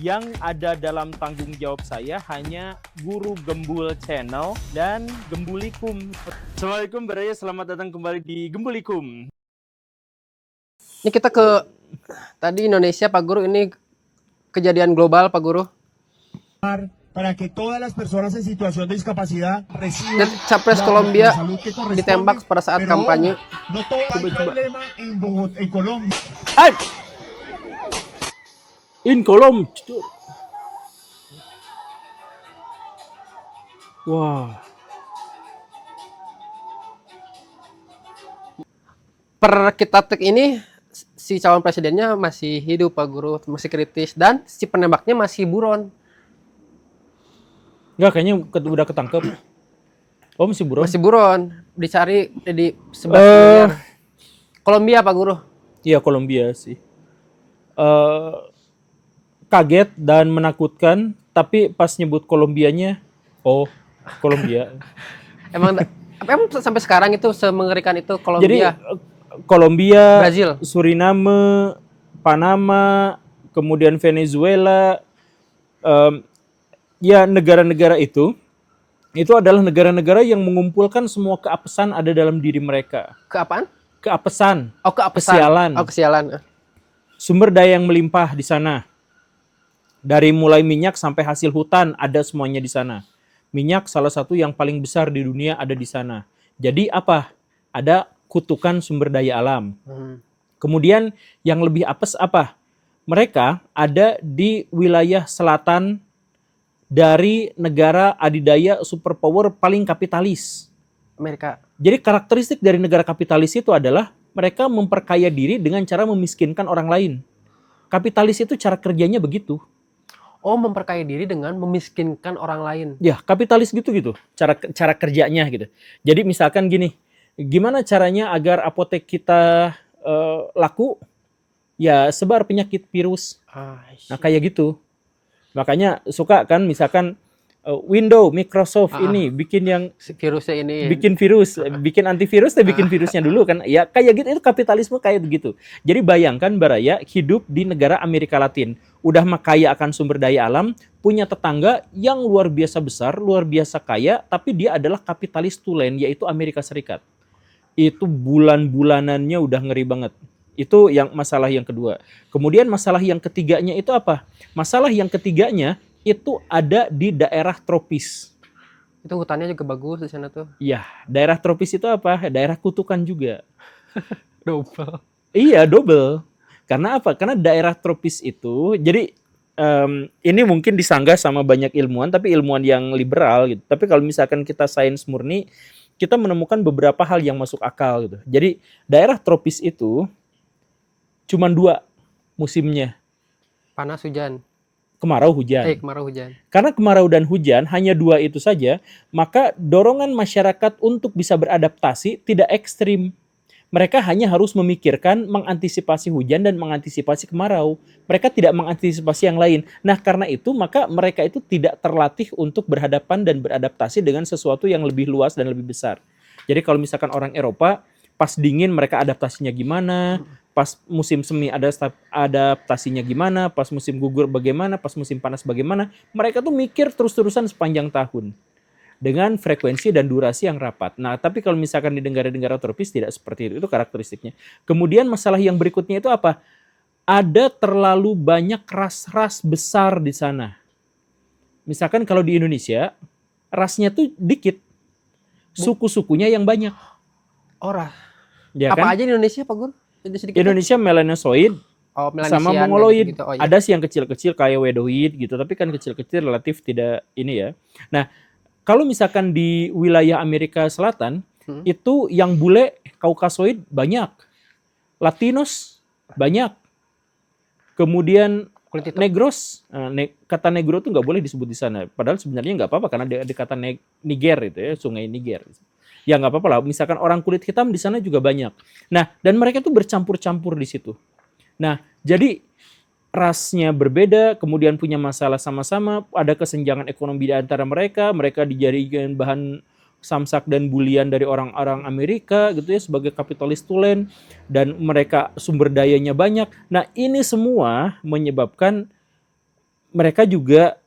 Yang ada dalam tanggung jawab saya hanya Guru Gembul Channel dan Gembulikum. Assalamualaikum Baraya, selamat datang kembali di Gembulikum. Ini kita ke tadi Indonesia, Pak Guru. Ini kejadian global, Pak Guru. Para que todas las personas en situación de discapacidad reciban Capres la Kolombia salud que corresponde, ditembak pada saat pero kampanye. no todo hay problema en Bogotá, en Colombia. Ay! In kolom. Wah. Per kita tek ini si calon presidennya masih hidup, Pak Guru, masih kritis, dan si penembaknya masih buron. Enggak, kayaknya udah ketangkep. Oh, masih buron? Masih buron, dicari di 11 miliar. Kolombia, Pak Guru. Iya, Kolombia sih. Kaget dan menakutkan, tapi pas nyebut Kolombianya, oh, Kolombia. Emang sampai sekarang itu semengerikan itu Jadi Kolombia, Kolombia, Brazil. Suriname, Panama, kemudian Venezuela, ya negara-negara itu adalah negara-negara yang mengumpulkan semua keapesan ada dalam diri mereka. Keapaan? Keapesan, Oh, keapesan. kesialan. Oh, kesialan. Sumber daya yang melimpah di sana. Dari mulai minyak sampai hasil hutan ada semuanya di sana. Minyak salah satu yang paling besar di dunia ada di sana. Jadi apa? Ada kutukan sumber daya alam. Kemudian yang lebih apes apa? Mereka ada di wilayah selatan dari negara adidaya superpower paling kapitalis. Amerika. Jadi karakteristik dari negara kapitalis itu adalah mereka memperkaya diri dengan cara memiskinkan orang lain. Kapitalis itu cara kerjanya begitu. Oh, memperkaya diri dengan memiskinkan orang lain. Ya, kapitalis gitu. Cara kerjanya gitu. Jadi misalkan gini, gimana caranya agar apotek kita laku? Ya, sebar penyakit virus. Nah, kayak gitu. Makanya suka kan misalkan Windows, Microsoft ini bikin yang Virusnya ini. bikin virus, bikin antivirus, tapi bikin virusnya dulu kan. Ya kayak gitu, itu kapitalisme kayak begitu. Jadi bayangkan Baraya hidup di negara Amerika Latin. Udah kaya akan sumber daya alam, punya tetangga yang luar biasa besar, luar biasa kaya, tapi dia adalah kapitalis tulen, yaitu Amerika Serikat. Itu bulan-bulanannya udah ngeri banget. Itu yang masalah yang kedua. Kemudian masalah yang ketiganya itu apa? Masalah yang ketiganya itu ada di daerah tropis. Itu hutannya juga bagus di sana tuh. Iya, daerah tropis itu apa? Daerah kutukan juga. Double. Iya, double. Karena apa? Karena daerah tropis itu, jadi ini mungkin disanggah sama banyak ilmuwan, tapi ilmuwan yang liberal gitu. Tapi kalau misalkan kita sains murni, kita menemukan beberapa hal yang masuk akal gitu. Jadi daerah tropis itu cuma 2 musimnya. Panas, hujan. Kemarau, hujan. Kemarau, hujan. Karena kemarau dan hujan hanya 2 itu saja, maka dorongan masyarakat untuk bisa beradaptasi tidak ekstrim. Mereka hanya harus memikirkan mengantisipasi hujan dan mengantisipasi kemarau. Mereka tidak mengantisipasi yang lain. Nah, karena itu maka mereka itu tidak terlatih untuk berhadapan dan beradaptasi dengan sesuatu yang lebih luas dan lebih besar. Jadi kalau misalkan orang Eropa, pas dingin mereka adaptasinya gimana, pas musim semi ada adaptasinya gimana, pas musim gugur bagaimana, pas musim panas bagaimana, mereka tuh mikir terus-terusan sepanjang tahun dengan frekuensi dan durasi yang rapat. Nah, tapi kalau misalkan di negara-negara tropis tidak seperti itu karakteristiknya. Kemudian masalah yang berikutnya itu apa? Ada terlalu banyak ras-ras besar di sana. Misalkan kalau di Indonesia, rasnya tuh dikit, suku-sukunya yang banyak. Ya Apa kan? aja di Indonesia, Pak Guru? Indonesia melanosoid sama Melanesian, mongoloid. gitu. Oh, iya. Ada sih yang kecil-kecil kayak wedoid gitu, tapi kan kecil-kecil relatif tidak ini ya. Nah, kalau misalkan di wilayah Amerika Selatan, itu yang bule Kaukasoid banyak. Latinos banyak. Kemudian Kulit hitam. Negros, kata negro tuh nggak boleh disebut di sana. Padahal sebenarnya nggak apa-apa karena ada kata Niger itu ya, sungai Niger. Ya nggak apa-apa lah, misalkan orang kulit hitam di sana juga banyak. Nah, dan mereka tuh bercampur-campur di situ. Nah, jadi rasnya berbeda, kemudian punya masalah sama-sama, ada kesenjangan ekonomi di antara mereka dijadikan bahan samsak dan bulian dari orang-orang Amerika gitu ya sebagai kapitalis tulen, dan mereka sumber dayanya banyak. Nah, ini semua menyebabkan mereka juga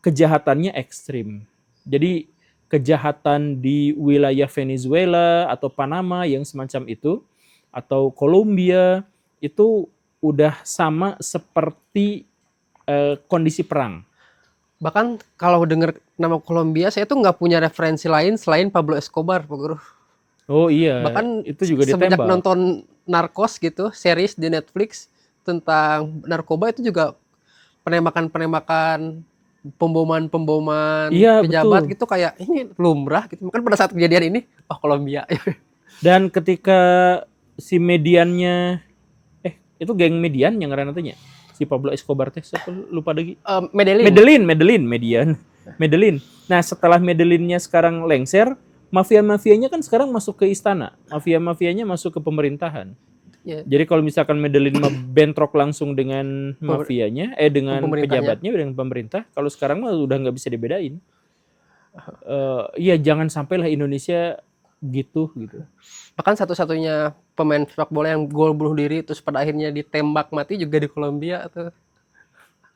kejahatannya ekstrim. Jadi kejahatan di wilayah Venezuela atau Panama yang semacam itu, atau Kolombia, itu udah sama seperti kondisi perang. Bahkan kalau dengar nama Kolombia, saya tuh nggak punya referensi lain selain Pablo Escobar, Pak Guru. Oh iya, Bahkan itu juga semenjak ditembak. nonton Narcos gitu, series di Netflix tentang narkoba itu juga penembakan-penembakan, pemboman-pemboman Iya, pejabat betul. gitu kayak ini lumrah gitu. Mungkin pada saat kejadian ini, oh Kolombia. Dan ketika si mediannya, itu geng median yang ngaran tanya, si Pablo Escobar teh, siapa lupa lagi. Medellin. Medellin. Nah, setelah Medellinnya sekarang lengser, mafia-mafianya kan sekarang masuk ke istana. Mafia-mafianya masuk ke pemerintahan. Ya, Jadi kalau misalkan Medellin bentrok langsung dengan mafianya, dengan pemerintahnya. pejabatnya, dengan pemerintah, kalau sekarang mah udah nggak bisa dibedain. Iya, jangan sampailah Indonesia gitu. Bahkan satu-satunya pemain sepak bola yang gol bunuh diri terus pada akhirnya ditembak mati juga di Kolombia tuh.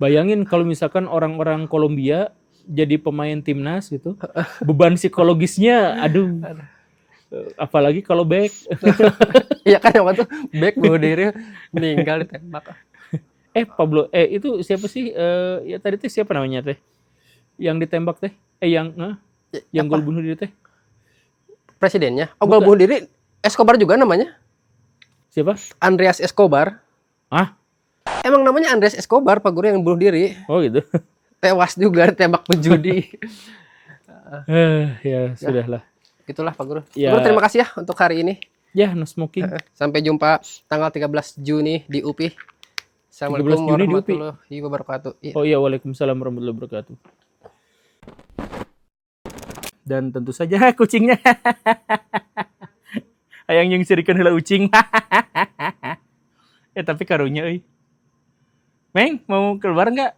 Bayangin kalau misalkan orang-orang Kolombia jadi pemain timnas gitu, beban psikologisnya, aduh. Apalagi kalau back. Iya kan apa tuh back bunuh diri meninggal ditembak. Pablo, itu siapa sih? Ya tadi teh siapa namanya teh? Yang ditembak teh? Yang Apa? gol bunuh diri teh? Presidennya. Oh, gol bunuh diri Escobar juga namanya. Siapa? Andreas Escobar. Ah? Emang namanya Andreas Escobar, Pak Guru yang bunuh diri. Oh gitu. Tewas juga ditembak penjudi. Ya sudahlah. Gitulah Pak Guru. Ya. Guru terima kasih ya untuk hari ini. Ya, no smoking. Sampai jumpa tanggal 13 Juni di UPI. 13 Assalamualaikum Juni di UPI. warahmatullahi wabarakatuh. Iya. Oh iya, waalaikumsalam warahmatullahi wabarakatuh. Dan tentu saja kucingnya. Hayang yang sirikan heula ucing. Tapi karunya euy. Meng, mau keluar enggak?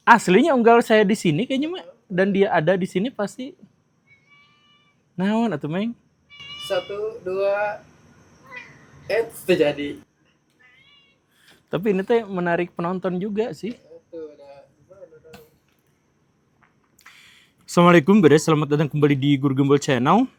Aslinya unggal saya di sini kayaknya mah, dan dia ada di sini pasti. Naon atuh Meng? 1, 2 terjadi. Tapi ini teh menarik penonton juga sih. Assalamualaikum guys, selamat datang kembali di Guru Gembel Channel.